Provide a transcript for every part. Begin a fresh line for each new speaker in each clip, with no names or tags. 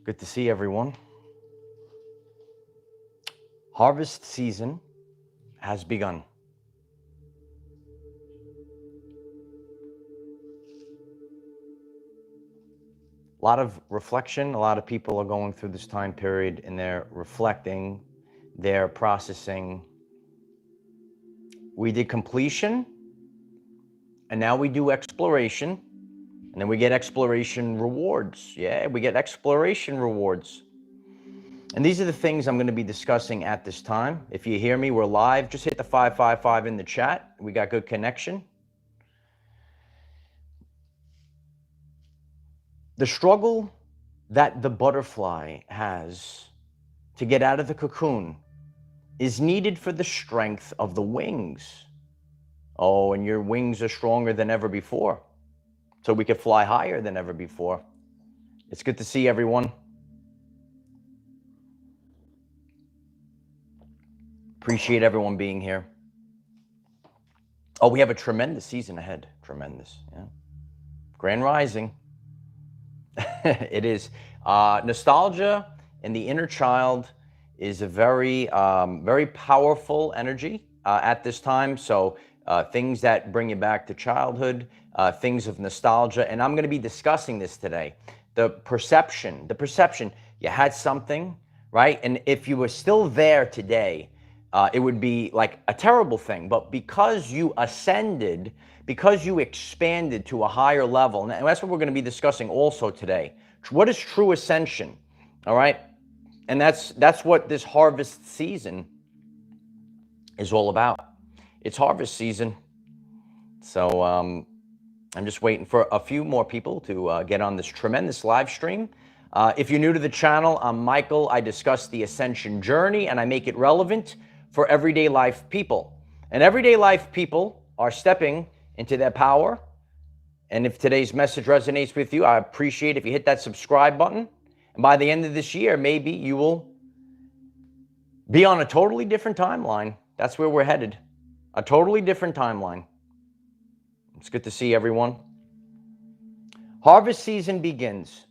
Good to see everyone. Harvest season has begun. A lot of reflection. A lot of people are going through this time period and they're reflecting, they're processing. We did completion and now we do exploration, and then we get exploration rewards. Yeah, we get exploration rewards. And these are the things I'm going to be discussing at this time. If you hear me, we're live. Just hit the 555 in the chat. We got good connection. The struggle that the butterfly has to get out of the cocoon is needed for the strength of the wings. Oh, and your wings are stronger than ever before, so we could fly higher than ever before. It's good to see everyone. Appreciate everyone being here. Oh, we have a tremendous season ahead. Tremendous, yeah. Grand Rising. It is. Nostalgia and the inner child is a very, very powerful energy at this time. So things that bring you back to childhood, things of nostalgia. And I'm going to be discussing this today. The perception, you had something, right? And if you were still there today, it would be like a terrible thing. But because you ascended, because you expanded to a higher level, and that's what we're going to be discussing also today. What is true ascension? All right. And that's what this harvest season is all about. It's harvest season. So I'm just waiting for a few more people to get on this tremendous live stream. If you're new to the channel, I'm Michael. I discuss the ascension journey and I make it relevant for everyday life people. And everyday life people are stepping into their power. And if today's message resonates with you, I appreciate if you hit that subscribe button. And by the end of this year, maybe you will be on a totally different timeline. That's where we're headed. A totally different timeline. It's good to see everyone. Harvest season begins.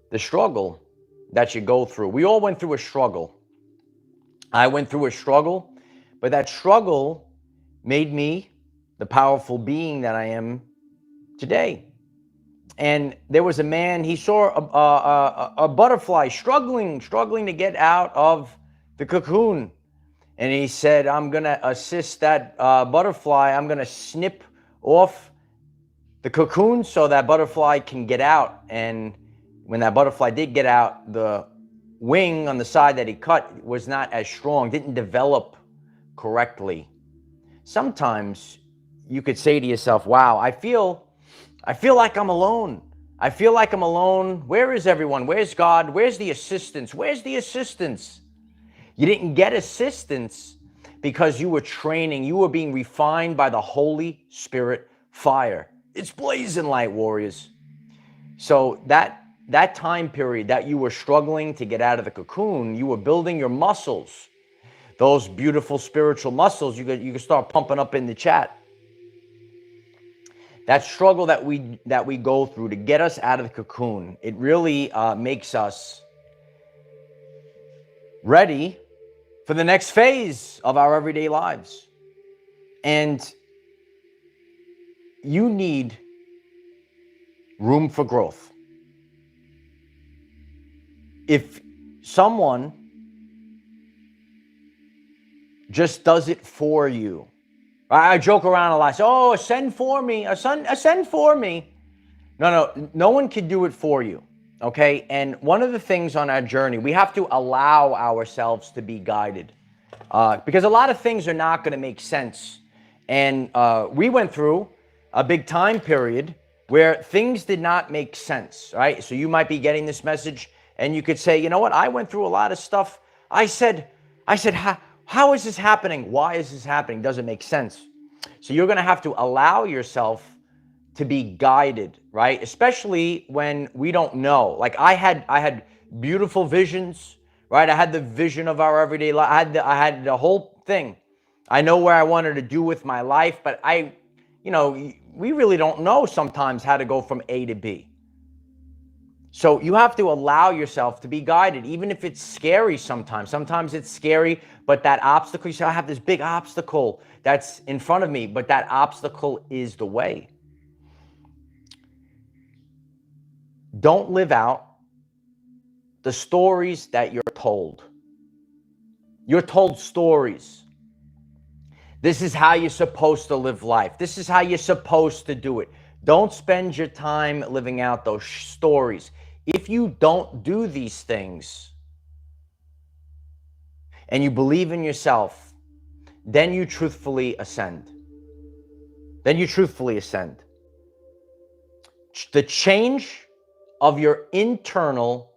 The struggle that you go through. We all went through a struggle. I went through a struggle, but that struggle made me the powerful being that I am today. And there was a man, he saw a butterfly struggling to get out of the cocoon. And he said, I'm going to assist that butterfly. I'm going to snip off the cocoon so that butterfly can get out. And when that butterfly did get out, the wing on the side that he cut was not as strong, didn't develop correctly. Sometimes you could say to yourself, wow, I feel like I'm alone. I feel like I'm alone. Where is everyone? Where's God? Where's the assistance? Where's the assistance? You didn't get assistance because you were training. You were being refined by the Holy Spirit fire. It's blazing light, warriors. So that time period that you were struggling to get out of the cocoon, you were building your muscles. Those beautiful spiritual muscles you could start pumping up in the chat. That struggle that we go through to get us out of the cocoon, it really makes us ready for the next phase of our everyday lives. And you need room for growth. If someone just does it for you, I joke around a lot. Say, oh, ascend for me, ascend for me. No one can do it for you, okay? And one of the things on our journey, we have to allow ourselves to be guided because a lot of things are not going to make sense. And we went through a big time period where things did not make sense, right? So you might be getting this message and you could say, you know what? I went through a lot of stuff. I said, how is this happening? Why is this happening? Doesn't make sense. So you're going to have to allow yourself to be guided, right? Especially when we don't know. Like I had beautiful visions, right? I had the vision of our everyday life. I had the whole thing. I know where I wanted to do with my life, but we really don't know sometimes how to go from A to B. So you have to allow yourself to be guided, even if it's scary sometimes. Sometimes it's scary, but that obstacle, you say, I have this big obstacle that's in front of me, but that obstacle is the way. Don't live out the stories that you're told. You're told stories. This is how you're supposed to live life. This is how you're supposed to do it. Don't spend your time living out those stories. If you don't do these things and you believe in yourself, then you truthfully ascend. Then you truthfully ascend. The change of your internal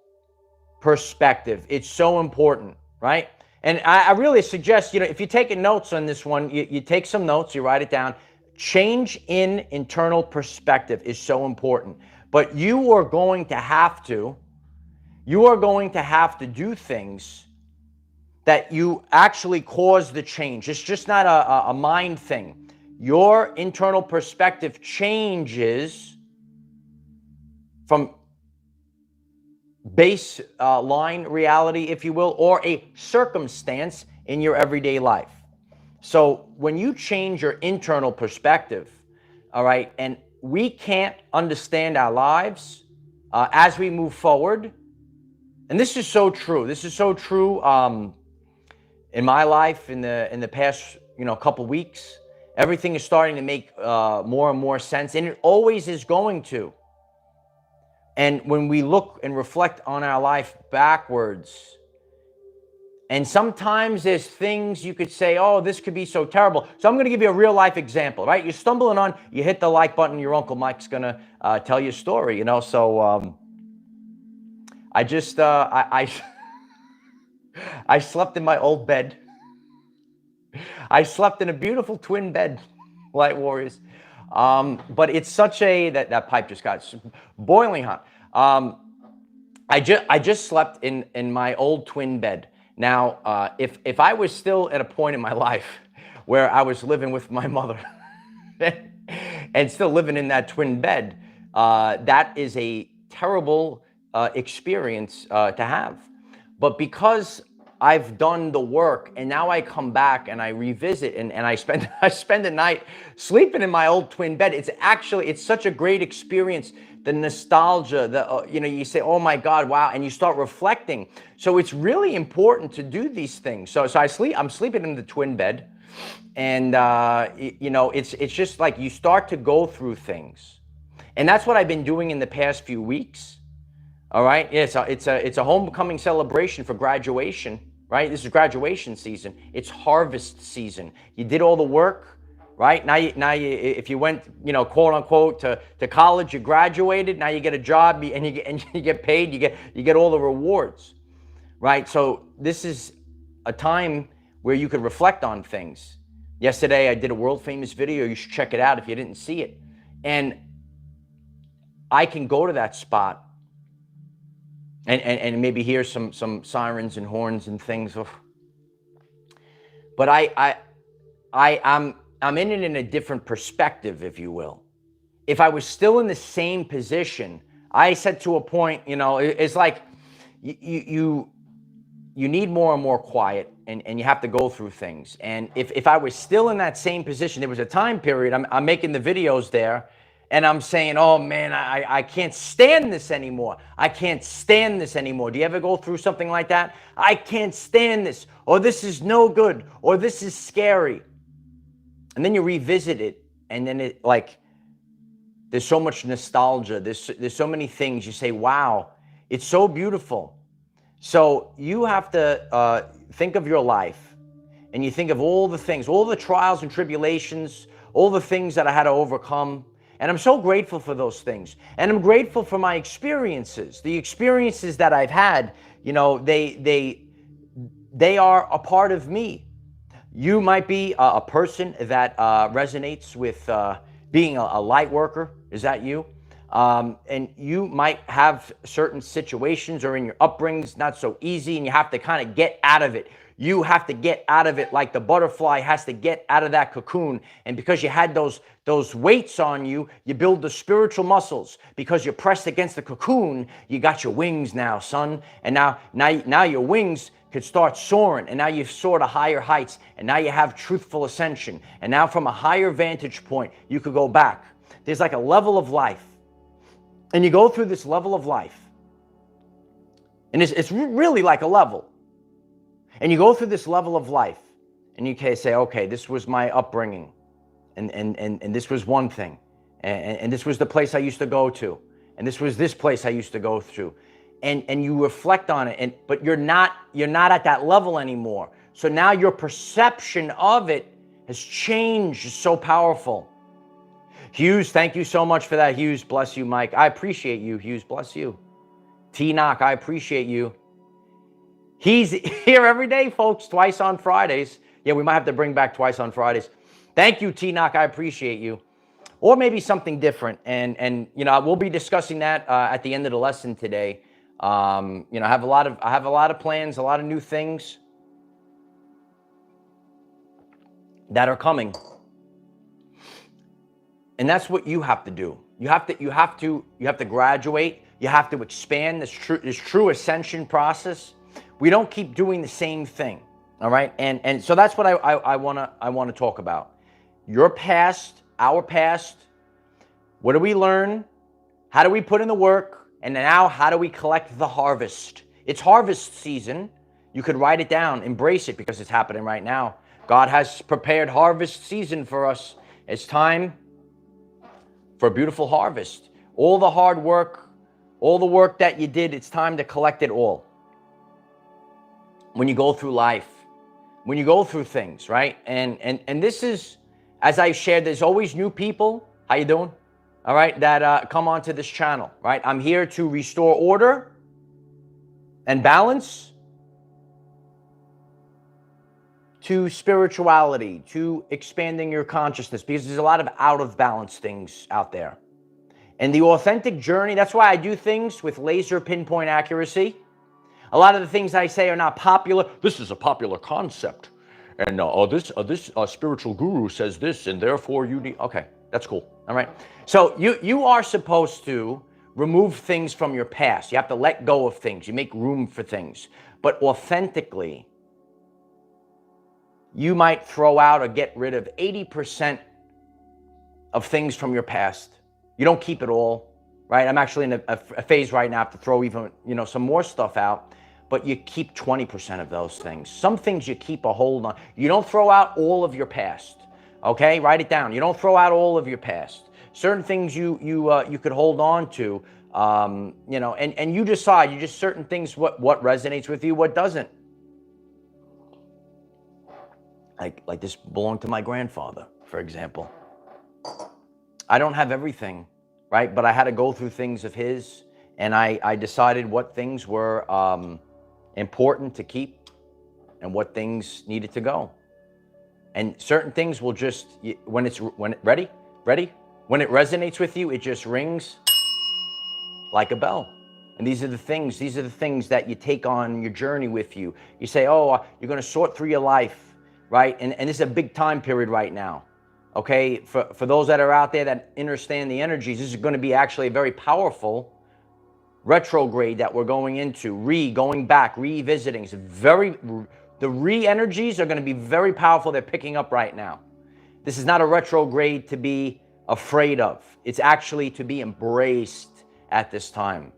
perspective, it's so important, right? And I really suggest, if you're taking notes on this one, you take some notes, you write it down. Change in internal perspective is so important. But you are going to have to do things that you actually cause the change. It's just not a mind thing. Your internal perspective changes from baseline reality, if you will, or a circumstance in your everyday life. So when you change your internal perspective, all right, and we can't understand our lives as we move forward, and this is so true. This is so true in my life in the past couple weeks. Everything is starting to make more and more sense, and it always is going to. And when we look and reflect on our life backwards, and sometimes there's things you could say, oh, this could be so terrible. So I'm going to give you a real life example, right? You're stumbling on, you hit the like button, your Uncle Mike's going to tell you a story, So I just, I slept in my old bed. I slept in a beautiful twin bed, Light Warriors. But it's such that pipe just got boiling hot. I just slept in my old twin bed. Now, if I was still at a point in my life where I was living with my mother and still living in that twin bed, that is a terrible experience to have. But because I've done the work and now I come back and I revisit and I spend the night sleeping in my old twin bed, it's such a great experience. The nostalgia, you say, oh my God, wow, and you start reflecting. So it's really important to do these things. So I'm sleeping in the twin bed, and it's just like you start to go through things, and that's what I've been doing in the past few weeks. All right, it's a homecoming celebration for graduation, right? This is graduation season. It's harvest season. You did all the work. Right? Now you, if you went, quote unquote, to college, you graduated, now you get a job and you get paid, you get all the rewards. Right? So this is a time where you could reflect on things. Yesterday I did a world famous video. You should check it out if you didn't see it. And I can go to that spot and maybe hear some sirens and horns and things. But I'm in it in a different perspective, if you will. If I was still in the same position, I said to a point, it's like you need more and more quiet, and you have to go through things. And if I was still in that same position, there was a time period, I'm making the videos there, and I'm saying, oh man, I can't stand this anymore. I can't stand this anymore. Do you ever go through something like that? I can't stand this, or this is no good, or this is scary. And then you revisit it, and then there's so much nostalgia. There's so many things. You say, wow, it's so beautiful. So you have to think of your life, and you think of all the things, all the trials and tribulations, all the things that I had to overcome. And I'm so grateful for those things. And I'm grateful for my experiences. The experiences that I've had, they are a part of me. You might be a person that resonates with being a light worker. Is that you? And you might have certain situations or in your upbringings not so easy, and you have to kind of get out of it. You have to get out of it like the butterfly has to get out of that cocoon. And because you had those weights on you, you build the spiritual muscles. Because you're pressed against the cocoon, you got your wings now, son. And now your wings could start soaring. And now you've soared to higher heights. And now you have truthful ascension. And now from a higher vantage point, you could go back. There's like a level of life. And you go through this level of life. And it's really like a level. And you go through this level of life, and you can say, okay, this was my upbringing, and this was one thing, and this was the place I used to go to, and this was this place I used to go through, and you reflect on it, but you're not at that level anymore. So now your perception of it has changed. It's so powerful. Hughes, thank you so much for that. Hughes, bless you, Mike. I appreciate you, Hughes, bless you. T-Knock, I appreciate you. He's here every day, folks, twice on Fridays. Yeah, we might have to bring back twice on Fridays. Thank you, T-Knock. I appreciate you. Or maybe something different. And you know, we'll be discussing that at the end of the lesson today. You know, I have a lot of plans, a lot of new things that are coming. And that's what you have to do. You have to graduate. You have to expand this true ascension process. We don't keep doing the same thing, all right? And so that's what I want to talk about. Your past, our past. What do we learn? How do we put in the work? And now how do we collect the harvest? It's harvest season. You could write it down, embrace it, because it's happening right now. God has prepared harvest season for us. It's time for a beautiful harvest. All the hard work, all the work that you did, it's time to collect it all. When you go through life, when you go through things, right? And this is, as I shared, there's always new people. How you doing? All right, that come onto this channel, right? I'm here to restore order and balance to spirituality, to expanding your consciousness, because there's a lot of out of balance things out there. And the authentic journey, that's why I do things with laser pinpoint accuracy. A lot of the things I say are not popular. This is a popular concept. And this spiritual guru says this, and therefore you need... Okay, that's cool. All right. So you are supposed to remove things from your past. You have to let go of things. You make room for things. But authentically, you might throw out or get rid of 80% of things from your past. You don't keep it all, right? I'm actually in a phase right now to throw even, some more stuff out. But you keep 20% of those things. Some things you keep a hold on. You don't throw out all of your past, okay? Write it down. You don't throw out all of your past. Certain things you could hold on to, and you decide. You just certain things what resonates with you, what doesn't. Like this belonged to my grandfather, for example. I don't have everything, right? But I had to go through things of his, and I decided what things were important to keep and what things needed to go. And certain things will just, when it resonates with you, it just rings like a bell. And these are the things that you take on your journey with you. You say, oh, you're going to sort through your life, right? And this is a big time period right now. Okay, for those that are out there that understand the energies, this is going to be actually a very powerful retrograde that we're going into, going back, revisiting. The re-energies are going to be very powerful. They're picking up right now. This is not a retrograde to be afraid of. It's actually to be embraced at this time.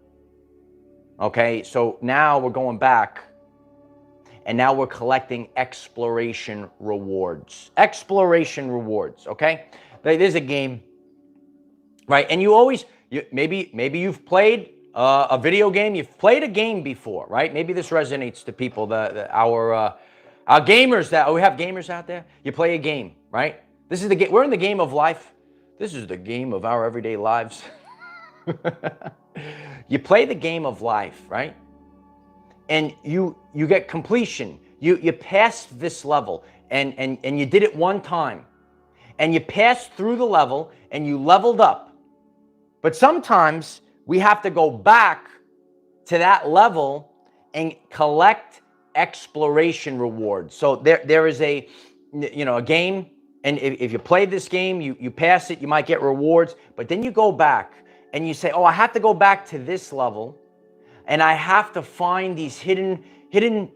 Okay, so now we're going back, and now we're collecting exploration rewards. Exploration rewards, okay? There's a game, right? And maybe you've played a video game. You've played a game before, right? Maybe this resonates to people, our gamers. We have gamers out there. You play a game, right? This is the game. We're in the game of life. This is the game of our everyday lives. You play the game of life, right? And you get completion. You passed this level, and you did it one time, and you passed through the level, and you leveled up. But sometimes we have to go back to that level and collect exploration rewards. So there is a, a game, and if you play this game, you pass it, you might get rewards, but then you go back and you say, oh, I have to go back to this level, and I have to find these hidden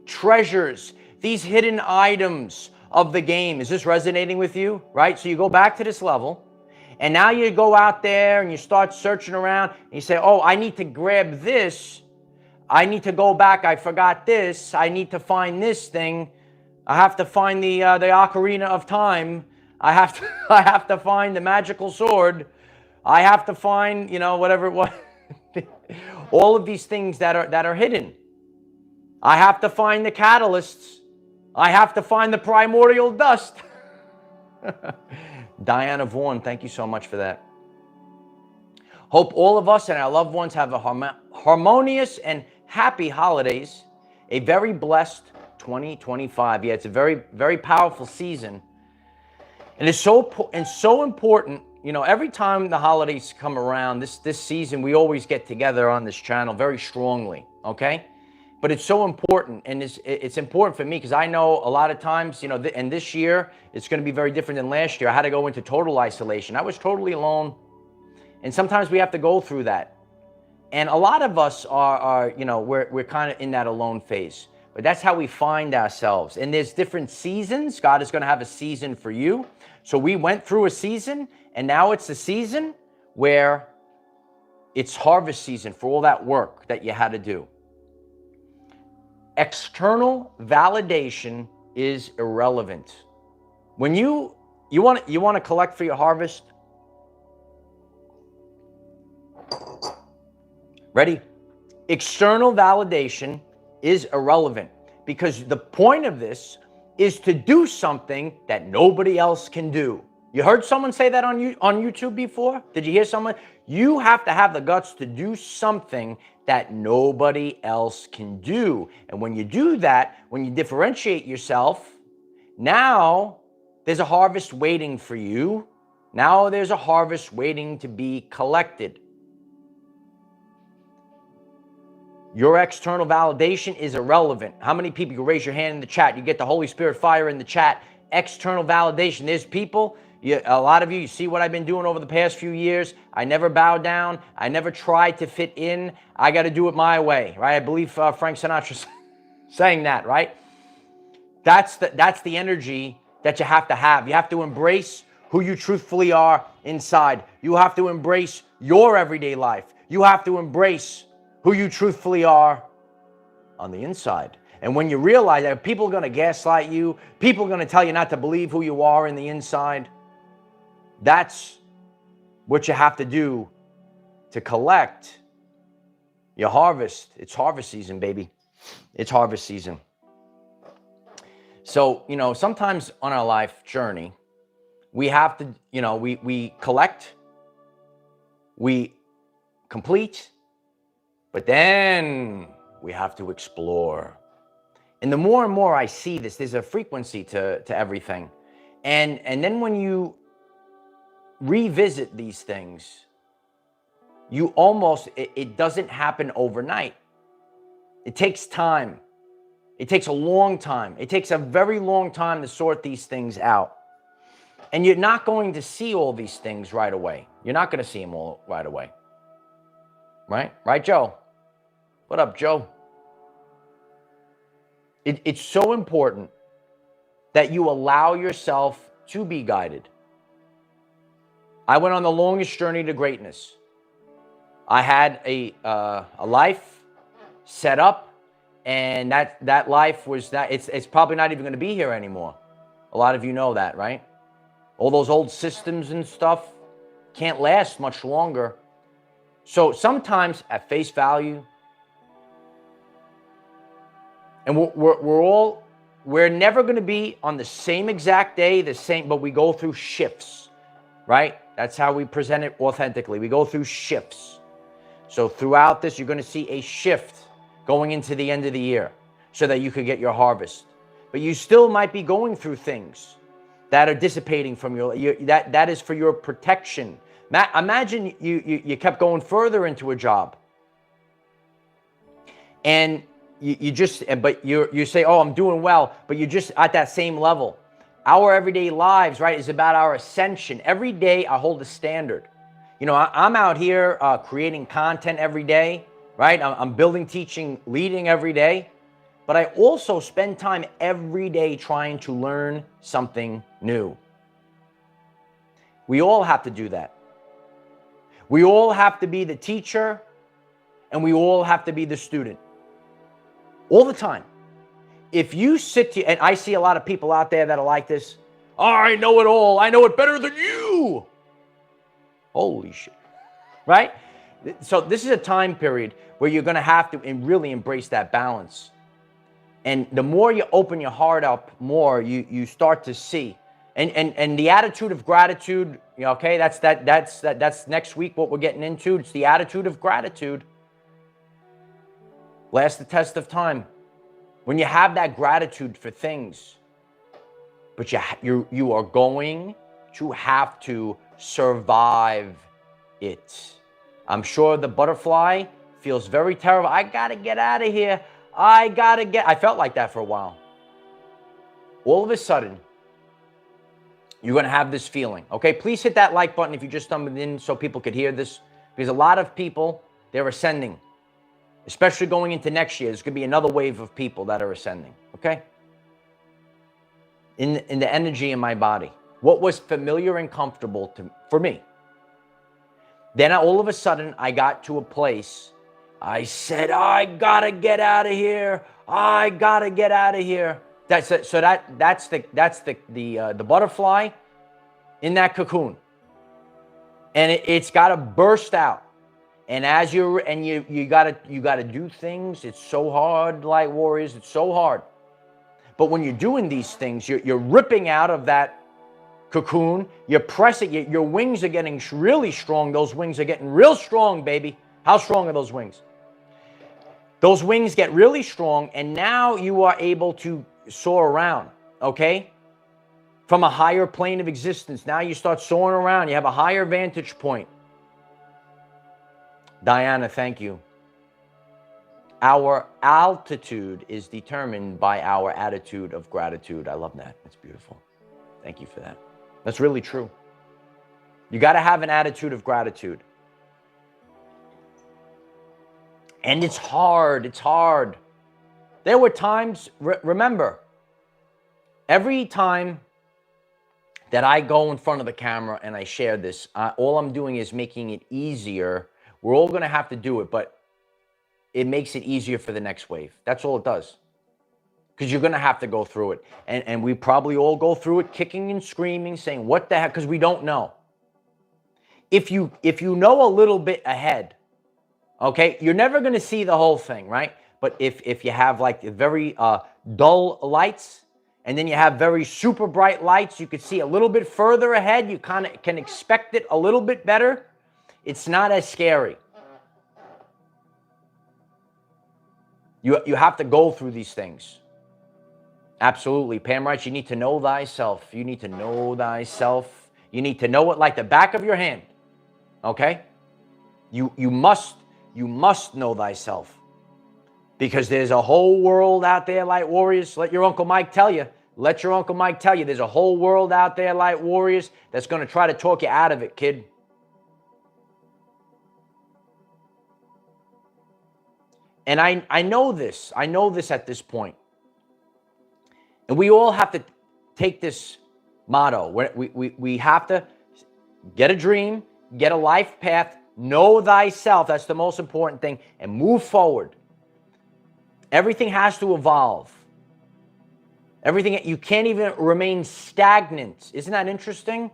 treasures, these hidden items of the game. Is this resonating with you? Right? So you go back to this level, and now you go out there and you start searching around, and you say, oh, I need to grab this. I need to go back. I forgot this. I need to find this thing. I have to find the Ocarina of Time. I have to find the magical sword. I have to find, whatever it was. All of these things that are hidden. I have to find the catalysts. I have to find the primordial dust. Diana Vaughan, thank you so much for that. Hope all of us and our loved ones have a harmonious and happy holidays. A very blessed 2025. Yeah, it's a very, very powerful season. And it's so important. Every time the holidays come around, this season, we always get together on this channel very strongly, okay? But it's so important, and it's important for me because I know a lot of times, and this year, it's going to be very different than last year. I had to go into total isolation. I was totally alone, and sometimes we have to go through that. And a lot of us are we're kind of in that alone phase. But that's how we find ourselves. And there's different seasons. God is going to have a season for you. So we went through a season, and now it's a season where it's harvest season for all that work that you had to do. External validation is irrelevant. When you want to collect for your harvest. Ready? External validation is irrelevant, because the point of this is to do something that nobody else can do. You heard someone say that on YouTube before? Did you hear someone? You have to have the guts to do something that nobody else can do. And when you do that, when you differentiate yourself, now there's a harvest waiting for you. Now there's a harvest waiting to be collected. Your external validation is irrelevant. How many people, you raise your hand in the chat, you get the Holy Spirit fire in the chat. External validation. There's people, a lot of you see what I've been doing over the past few years. I never bow down. I never tried to fit in. I got to do it my way, right? I believe Frank Sinatra's saying that, right? That's the energy that you have to have. You have to embrace who you truthfully are inside. You have to embrace your everyday life. You have to embrace who you truthfully are on the inside. And when you realize that people are going to gaslight you, people are going to tell you not to believe who you are in the inside, that's what you have to do to collect your harvest. It's harvest season, baby. It's harvest season. So, sometimes on our life journey, we have to, we collect, we complete, but then we have to explore. And the more and more I see this, there's a frequency to everything. And then when you revisit these things, you almost, it doesn't happen overnight. It takes time. It takes a long time. It takes a very long time to sort these things out. And you're not going to see all these things right away. You're not going to see them all right away. Right? Right, Joe? What up, Joe? It's so important that you allow yourself to be guided. I went on the longest journey to greatness. I had a life set up, and that life was that it's probably not even going to be here anymore. A lot of you know that, right? All those old systems and stuff can't last much longer. So sometimes at face value, and we're never going to be on the same exact day, but we go through shifts, right? That's how we present it authentically. We go through shifts. So throughout this, you're going to see a shift going into the end of the year so that you could get your harvest. But you still might be going through things that are dissipating from that is for your protection. Imagine you kept going further into a job, and but you say, oh, I'm doing well, but you're just at that same level. Our everyday lives, right, is about our ascension. Every day I hold a standard. You know, I'm out here creating content every day, right? I'm building, teaching, leading every day. But I also spend time every day trying to learn something new. We all have to do that. We all have to be the teacher, and we all have to be the student. All the time. If you sit to, and I see a lot of people out there that are like this, oh, I know it all. I know it better than you. Holy shit. Right? So this is a time period where you're going to have to really embrace that balance. And the more you open your heart up, more you start to see. And the attitude of gratitude, okay, that's next week what we're getting into. It's the attitude of gratitude. Last the test of time. When you have that gratitude for things, but you are going to have to survive it. I'm sure the butterfly feels very terrible. I got to get out of here. I felt like that for a while. All of a sudden, you're going to have this feeling. Okay, please hit that like button if you just stumbled in so people could hear this. Because a lot of people, they're ascending. Especially going into next year, there's going to be another wave of people that are ascending. Okay? In the energy in my body. What was familiar and comfortable for me. Then all of a sudden, I got to a place. I said, I gotta get out of here. I gotta get out of here. That's the butterfly in that cocoon, and it's got to burst out. And as you gotta do things. It's so hard, light warriors. It's so hard. But when you're doing these things, you're ripping out of that cocoon. You're pressing it. Your wings are getting really strong. Those wings are getting real strong, baby. How strong are those wings? Those wings get really strong, and now you are able to soar around, okay? From a higher plane of existence. Now you start soaring around. You have a higher vantage point. Diana, thank you. Our altitude is determined by our attitude of gratitude. I love that. That's beautiful. Thank you for that. That's really true. You got to have an attitude of gratitude. And it's hard. It's hard. There were times, remember, every time that I go in front of the camera and I share this, all I'm doing is making it easier. We're all going to have to do it, but it makes it easier for the next wave. That's all it does. Because you're going to have to go through it. And we probably all go through it kicking and screaming, saying, what the heck? Because we don't know. If you know a little bit ahead, okay, you're never going to see the whole thing, right? But if you have like very dull lights, and then you have very super bright lights, you could see a little bit further ahead. You kind of can expect it a little bit better. It's not as scary. You have to go through these things. Absolutely. Pam writes, you need to know thyself. You need to know thyself. You need to know it like the back of your hand. Okay? You must know thyself. Because there's a whole world out there, light warriors. Let your Uncle Mike tell you. Let your Uncle Mike tell you. There's a whole world out there, light warriors, that's going to try to talk you out of it, kid. And I know this. I know this at this point. And we all have to take this motto. We have to get a dream, get a life path, know thyself. That's the most important thing. And move forward. Everything has to evolve. Everything, you can't even remain stagnant. Isn't that interesting?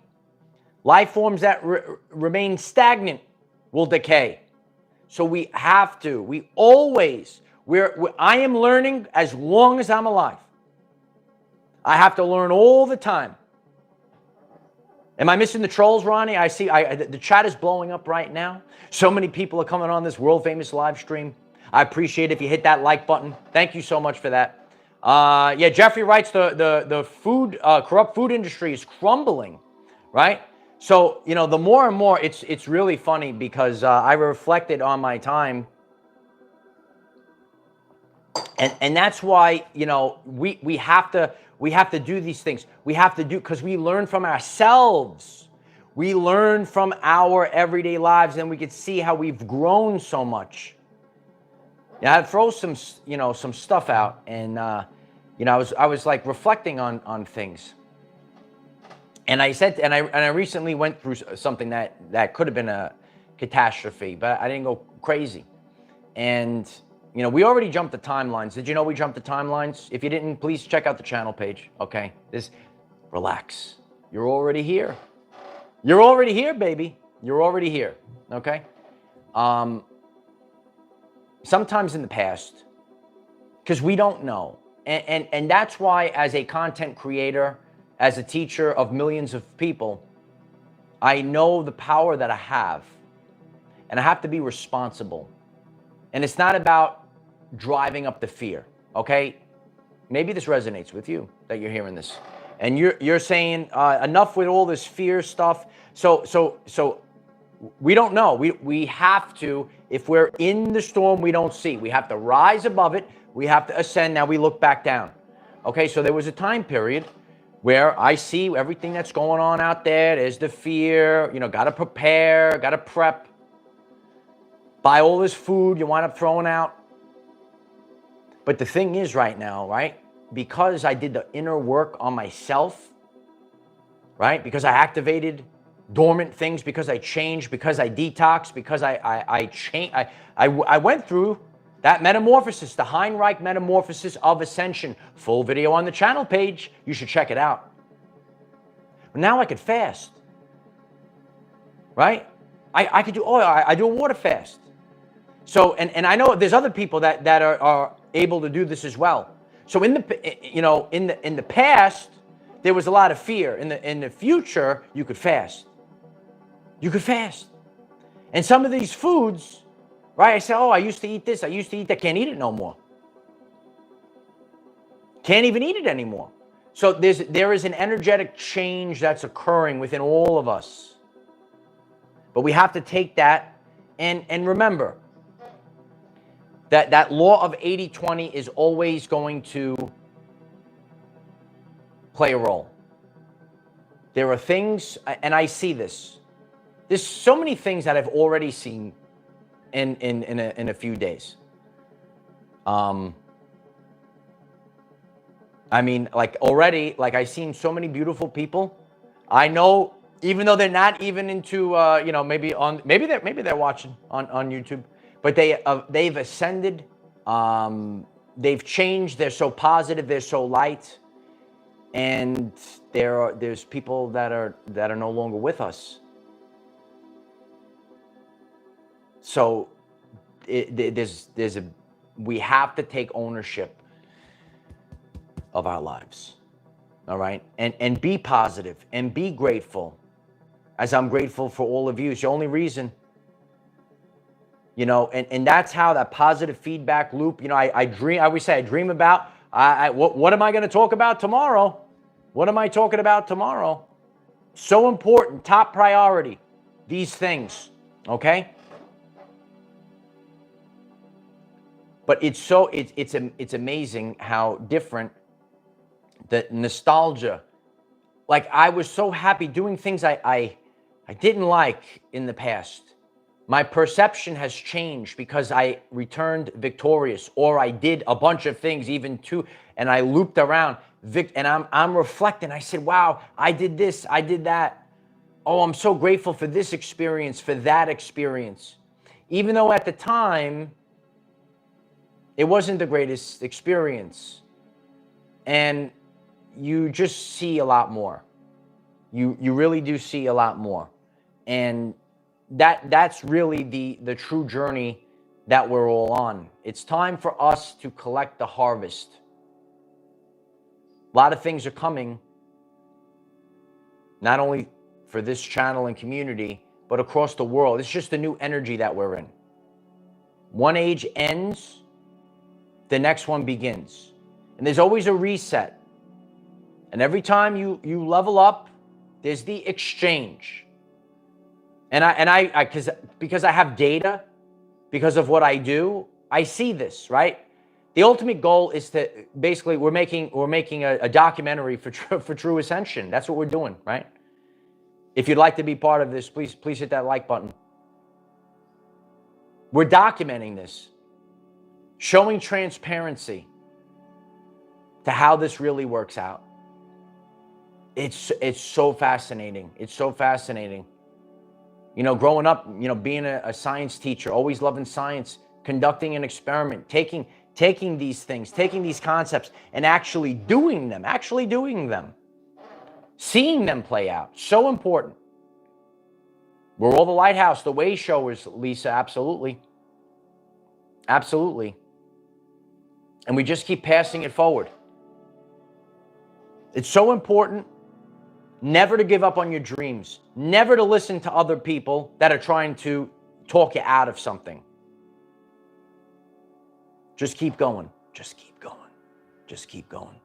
Life forms that remain stagnant will decay. So we have to. We always. I am learning as long as I'm alive. I have to learn all the time. Am I missing the trolls, Ronnie? I see the chat is blowing up right now. So many people are coming on this world famous live stream. I appreciate it if you hit that like button. Thank you so much for that. Yeah, Jeffrey writes the corrupt food industry is crumbling, right? So, you know, the more and more, it's really funny because I reflected on my time And that's why, you know, we have to do these things. We have to do, because we learn from ourselves. We learn from our everyday lives, and we can see how we've grown so much. Yeah, I'd throw some, you know, some stuff out, and you know, I was like reflecting on things. And I said, and I recently went through something that could have been a catastrophe, but I didn't go crazy. And you know, we already jumped the timelines. Did you know we jumped the timelines? If you didn't, please check out the channel page. Okay, relax. You're already here. You're already here, baby. You're already here. Okay. Sometimes in the past, because we don't know, and that's why, as a content creator, as a teacher of millions of people, I know the power that I have, and I have to be responsible. And it's not about driving up the fear, okay? Maybe this resonates with you, that you're hearing this. And you're saying, enough with all this fear stuff. So we don't know. We have to, if we're in the storm, we don't see. We have to rise above it. We have to ascend. Now we look back down. Okay, so there was a time period where I see everything that's going on out there. There's the fear, you know, got to prepare, got to prep. Buy all this food you wind up throwing out. But the thing is right now, right, because I did the inner work on myself, right, because I activated dormant things, because I changed, because I detoxed, because I went through that metamorphosis, the Heinrich metamorphosis of ascension. Full video on the channel page. You should check it out. But now I could fast, right? I could do, I do a water fast. So, and I know there's other people that are able to do this as well. So in the, you know, in the past, there was a lot of fear. In the future, you could fast. You could fast. And some of these foods, right? I say, oh, I used to eat this, I used to eat that. Can't eat it no more. Can't even eat it anymore. So there is an energetic change that's occurring within all of us. But we have to take that and remember that law of 80-20 is always going to play a role. There are things, and I see this. There's so many things that I've already seen in a few days. I mean, like already, like I've seen so many beautiful people. I know, even though they're not even into, you know, maybe they're watching on YouTube, but they've ascended. They've changed. They're so positive. They're so light. And there's people that are no longer with us. So we have to take ownership of our lives, all right? And be positive and be grateful, as I'm grateful for all of you. It's the only reason, you know, and that's how that positive feedback loop, you know, I always say I dream about, what am I going to talk about tomorrow? What am I talking about tomorrow? So important, top priority, these things, okay? But it's amazing how different the nostalgia. Like I was so happy doing things I didn't like in the past. My perception has changed because I returned victorious, or I did a bunch of things even too, and I looped around. And I'm reflecting. I said, wow, I did this, I did that. Oh, I'm so grateful for this experience, for that experience. Even though at the time, it wasn't the greatest experience. And you just see a lot more. You really do see a lot more. And that's really the true journey that we're all on. It's time for us to collect the harvest. A lot of things are coming, not only for this channel and community, but across the world. It's just the new energy that we're in. One age ends, the next one begins. And there's always a reset. And every time you level up, there's the exchange. Because I have data, because of what I do, I see this, right? The ultimate goal is to basically we're making a documentary for True Ascension. That's what we're doing, right? If you'd like to be part of this, please hit that like button. We're documenting this, showing transparency to how this really works out. It's so fascinating. It's so fascinating. You know, growing up, you know, being a science teacher, always loving science, conducting an experiment, taking these things, taking these concepts and actually doing them, seeing them play out. So important. We're all the lighthouse, the way showers, Lisa, absolutely. Absolutely. And we just keep passing it forward. It's so important never to give up on your dreams, never to listen to other people that are trying to talk you out of something. Just keep going. Just keep going. Just keep going.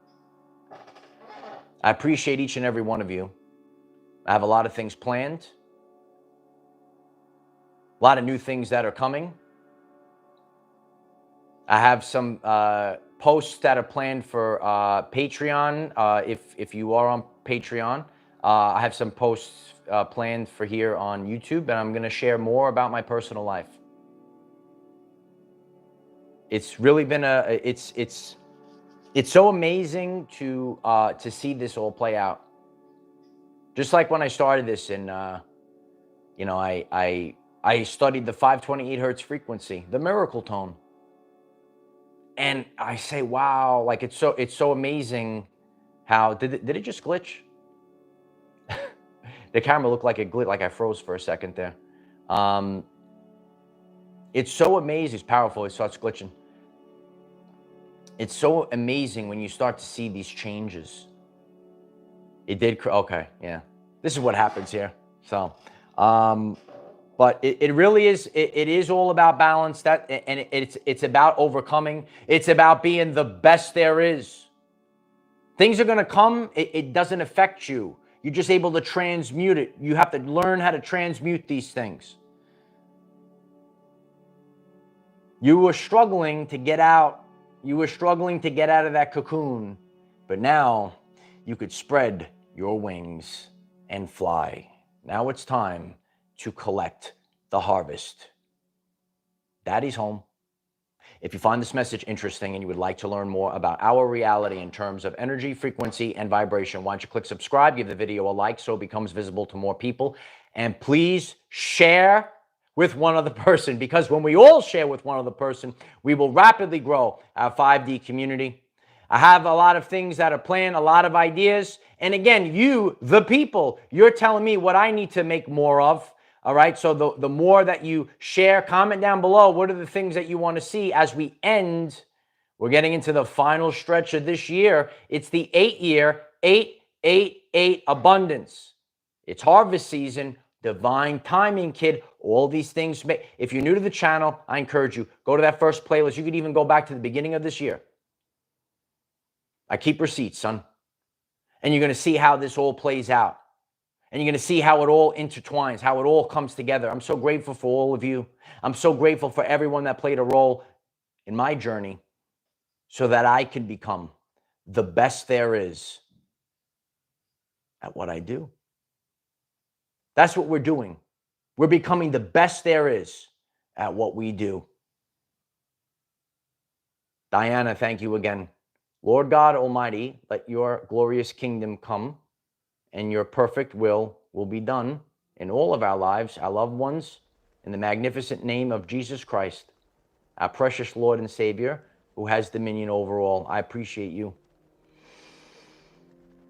I appreciate each and every one of you. I have a lot of things planned. A lot of new things that are coming. I have some posts that are planned for Patreon. If you are on Patreon, I have some posts planned for here on YouTube, and I'm going to share more about my personal life. It's really been it's so amazing to see this all play out. Just like when I started this, and you know, I studied the 528 hertz frequency, the miracle tone, and I say, wow, like it's so amazing. How did it just glitch? The camera looked like it glitched, like I froze for a second there. It's so amazing. It's powerful. It starts glitching. It's so amazing when you start to see these changes. It did. Okay, yeah. This is what happens here. So, but it really is. It is all about balance. It's about overcoming. It's about being the best there is. Things are going to come. It doesn't affect you. You're just able to transmute it. You have to learn how to transmute these things. You were struggling to get out. You were struggling to get out of that cocoon. But now you could spread your wings and fly. Now it's time to collect the harvest. Daddy's home. If you find this message interesting and you would like to learn more about our reality in terms of energy, frequency, and vibration, why don't you click subscribe, give the video a like so it becomes visible to more people, and please share with one other person, because when we all share with one other person, we will rapidly grow our 5D community. I have a lot of things that are planned, a lot of ideas. And again, you, the people, you're telling me what I need to make more of. All right, so the more that you share, comment down below, what are the things that you want to see as we end? We're getting into the final stretch of this year. It's the 8-year, 888 abundance. It's harvest season, divine timing, kid. All these things. If you're new to the channel, I encourage you, go to that first playlist. You could even go back to the beginning of this year. I keep receipts, son. And you're going to see how this all plays out. And you're going to see how it all intertwines, how it all comes together. I'm so grateful for all of you. I'm so grateful for everyone that played a role in my journey so that I can become the best there is at what I do. That's what we're doing. We're becoming the best there is at what we do. Diana, thank you again. Lord God Almighty, let your glorious kingdom come, and your perfect will be done in all of our lives, our loved ones, in the magnificent name of Jesus Christ, our precious Lord and Savior, who has dominion over all. I appreciate you.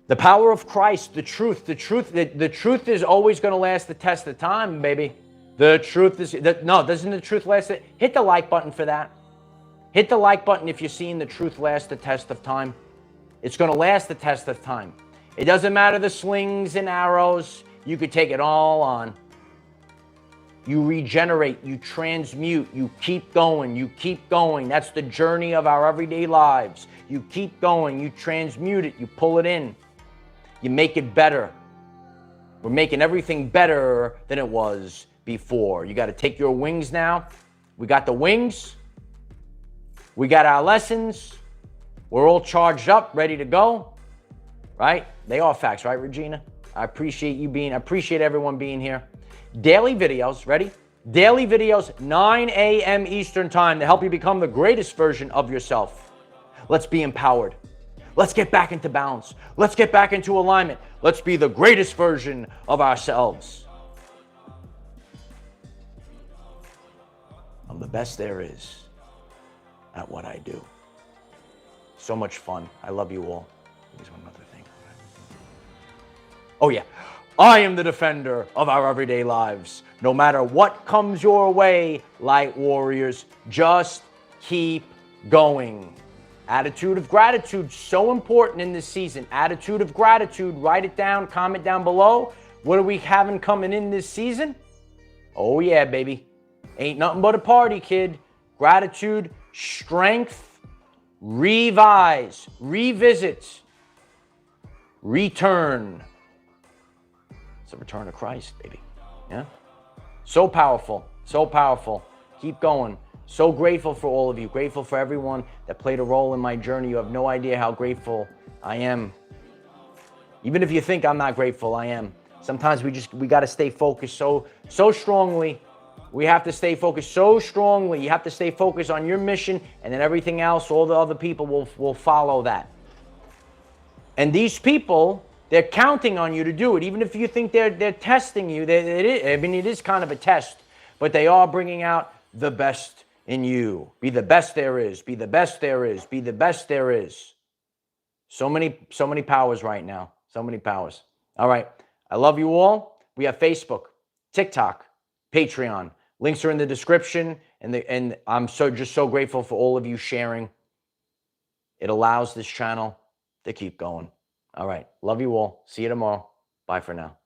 The power of Christ, the truth is always going to last the test of time, baby. The truth is, no, doesn't the truth last? Hit the like button for that. Hit the like button if you're seeing the truth last the test of time. It's going to last the test of time. It doesn't matter the slings and arrows. You could take it all on. You regenerate, you transmute, you keep going, you keep going. That's the journey of our everyday lives. You keep going, you transmute it, you pull it in. You make it better. We're making everything better than it was before. You got to take your wings now. We got the wings. We got our lessons. We're all charged up, ready to go, right? They are facts, right, Regina? I appreciate everyone being here. Daily videos, ready? Daily videos, 9 a.m. Eastern time to help you become the greatest version of yourself. Let's be empowered. Let's get back into balance. Let's get back into alignment. Let's be the greatest version of ourselves. I'm the best there is at what I do. So much fun. I love you all. Here's one other thing. Oh yeah. I am the defender of our everyday lives. No matter what comes your way, light warriors, just keep going. Attitude of gratitude, so important in this season. Attitude of gratitude, write it down, comment down below. What are we having coming in this season? Oh yeah, baby. Ain't nothing but a party, kid. Gratitude, strength, revise, revisit, return. It's the return of Christ, baby. Yeah? So powerful, so powerful. Keep going. So grateful for all of you. Grateful for everyone that played a role in my journey. You have no idea how grateful I am. Even if you think I'm not grateful, I am. Sometimes we got to stay focused so strongly. We have to stay focused so strongly. You have to stay focused on your mission, and then everything else, all the other people will follow that. And these people, they're counting on you to do it. Even if you think they're testing you, it is kind of a test, but they are bringing out the best in you. Be the best there is. Be the best there is. Be the best there is. So many powers right now. So many powers. All right. I love you all. We have Facebook, TikTok, Patreon. Links are in the description. And I'm just so grateful for all of you sharing. It allows this channel to keep going. All right. Love you all. See you tomorrow. Bye for now.